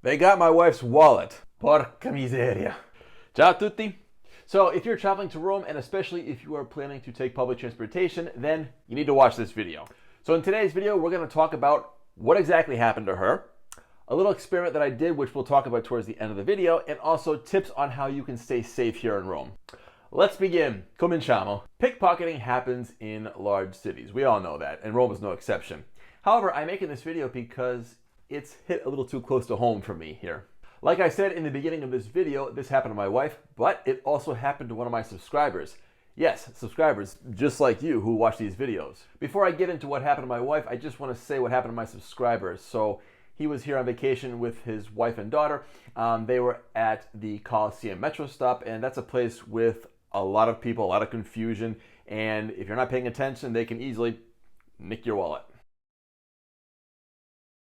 They got my wife's wallet. Porca miseria. Ciao a tutti. So if you're traveling to Rome, and especially if you are planning to take public transportation, then you need to watch this video. So in today's video, we're going to talk about what exactly happened to her, a little experiment that I did, which we'll talk about towards the end of the video, and also tips on how you can stay safe here in Rome. Let's begin. Cominciamo. Pickpocketing happens in large cities. We all know that, and Rome is no exception. However, I'm making this video because it's hit a little too close to home for me here. Like I said in the beginning of this video, this happened to my wife, but it also happened to one of my subscribers. Yes, subscribers just like you who watch these videos. Before I get into what happened to my wife, I just want to say what happened to my subscriber. So he was here on vacation with his wife and daughter. They were at the Coliseum metro stop, and that's a place with a lot of people, a lot of confusion, and if you're not paying attention, they can easily nick your wallet.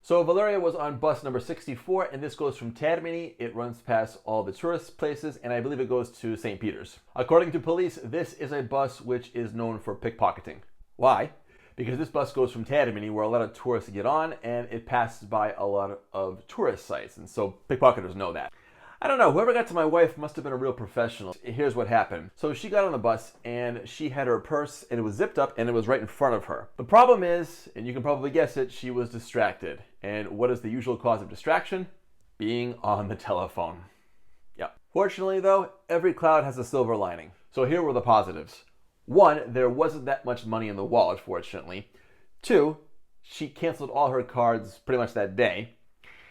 So Valeria was on bus number 64, and this goes from Termini. It runs past all the tourist places, and I believe it goes to St. Peter's. According to police, this is a bus which is known for pickpocketing. Why? Because this bus goes from Termini, where a lot of tourists get on, and it passes by a lot of tourist sites, and so pickpocketers know that. I don't know, whoever got to my wife must have been a real professional. Here's what happened. So she got on the bus and she had her purse and it was zipped up and it was right in front of her. The problem is, and you can probably guess it, she was distracted. And what is the usual cause of distraction? Being on the telephone. Yep. Fortunately though, every cloud has a silver lining. So here were the positives. 1, there wasn't that much money in the wallet, fortunately. 2, she canceled all her cards pretty much that day.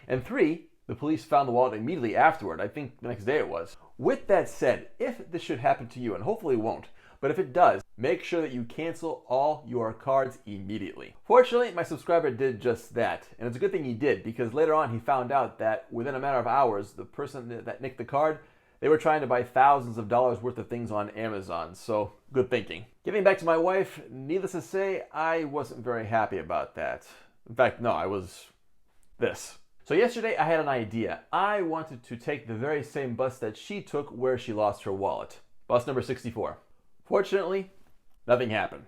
And 3, the police found the wallet immediately afterward. I think the next day it was. With that said, if this should happen to you, and hopefully it won't, but if it does, make sure that you cancel all your cards immediately. Fortunately, my subscriber did just that, and it's a good thing he did, because later on he found out that within a matter of hours, the person that nicked the card, they were trying to buy thousands of dollars worth of things on Amazon, so good thinking. Getting back to my wife, needless to say, I wasn't very happy about that. In fact, no, I was this. So yesterday I had an idea. I wanted to take the very same bus that she took where she lost her wallet. Bus number 64. Fortunately, nothing happened.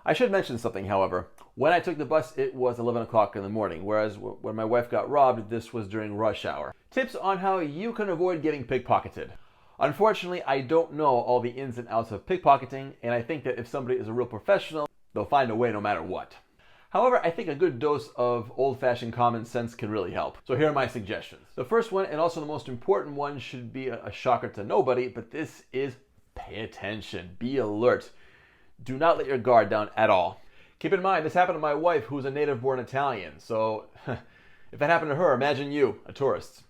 I should mention something, however. When I took the bus, it was 11 o'clock in the morning, whereas when my wife got robbed, this was during rush hour. Tips on how you can avoid getting pickpocketed. Unfortunately, I don't know all the ins and outs of pickpocketing, and I think that if somebody is a real professional, they'll find a way no matter what. However, I think a good dose of old-fashioned common sense can really help. So here are my suggestions. The first one, and also the most important one, should be a shocker to nobody, but this is pay attention. Be alert. Do not let your guard down at all. Keep in mind, this happened to my wife, who's a native-born Italian. So if that happened to her, imagine you, a tourist.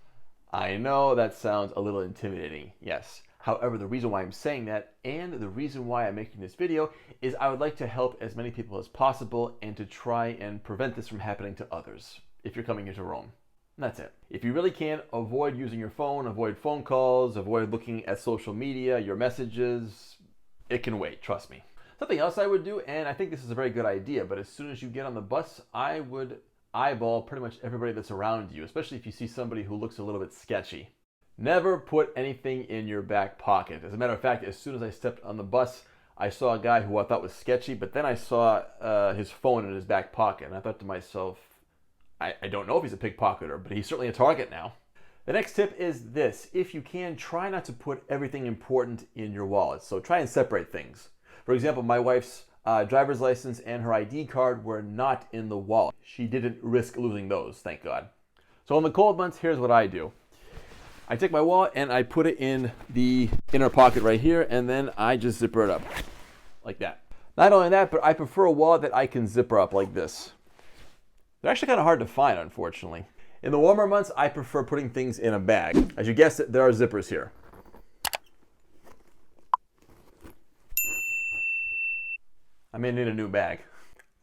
I know that sounds a little intimidating, yes. However, the reason why I'm saying that and the reason why I'm making this video is I would like to help as many people as possible and to try and prevent this from happening to others if you're coming into Rome. And that's it. If you really can, avoid using your phone, avoid phone calls, avoid looking at social media, your messages. It can wait, trust me. Something else I would do, and I think this is a very good idea, but as soon as you get on the bus, I would eyeball pretty much everybody that's around you, especially if you see somebody who looks a little bit sketchy. Never put anything in your back pocket. As a matter of fact, as soon as I stepped on the bus, I saw a guy who I thought was sketchy, but then I saw his phone in his back pocket, and I thought to myself, I don't know if he's a pickpocketer, but he's certainly a target now. The next tip is this. If you can, try not to put everything important in your wallet. So try and separate things. For example, my wife's driver's license and her ID card were not in the wallet. She didn't risk losing those, thank God. So in the cold months, here's what I do. I take my wallet and I put it in the inner pocket right here, and then I just zipper it up like that. Not only that, but I prefer a wallet that I can zipper up like this. They're actually kind of hard to find, unfortunately. In the warmer months, I prefer putting things in a bag. As you guessed it, there are zippers here. I may need a new bag.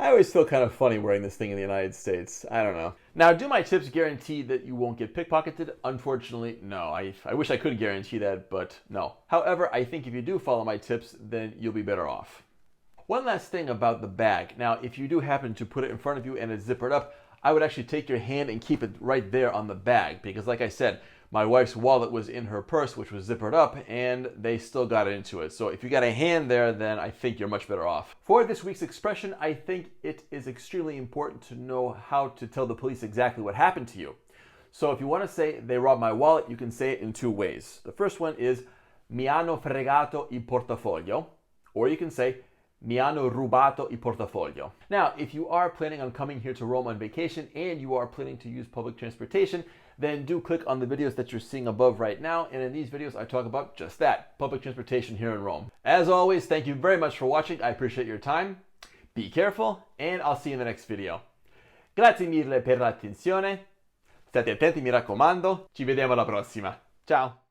I always feel kind of funny wearing this thing in the United States. I don't know. Now, do my tips guarantee that you won't get pickpocketed? Unfortunately, no. I wish I could guarantee that, but no. However, I think if you do follow my tips, then you'll be better off. One last thing about the bag. Now, if you do happen to put it in front of you and it's zippered up, I would actually take your hand and keep it right there on the bag, because like I said, my wife's wallet was in her purse, which was zippered up, and they still got into it. So if you got a hand there, then I think you're much better off. For this week's expression, I think it is extremely important to know how to tell the police exactly what happened to you. So if you want to say they robbed my wallet, you can say it in two ways. The first one is mi hanno fregato il portafoglio, or you can say mi hanno rubato il portafoglio. Now, if you are planning on coming here to Rome on vacation and you are planning to use public transportation, then do click on the videos that you're seeing above right now. And in these videos, I talk about just that, public transportation here in Rome. As always, thank you very much for watching. I appreciate your time. Be careful, and I'll see you in the next video. Grazie mille per l'attenzione. State attenti, mi raccomando. Ci vediamo alla prossima. Ciao!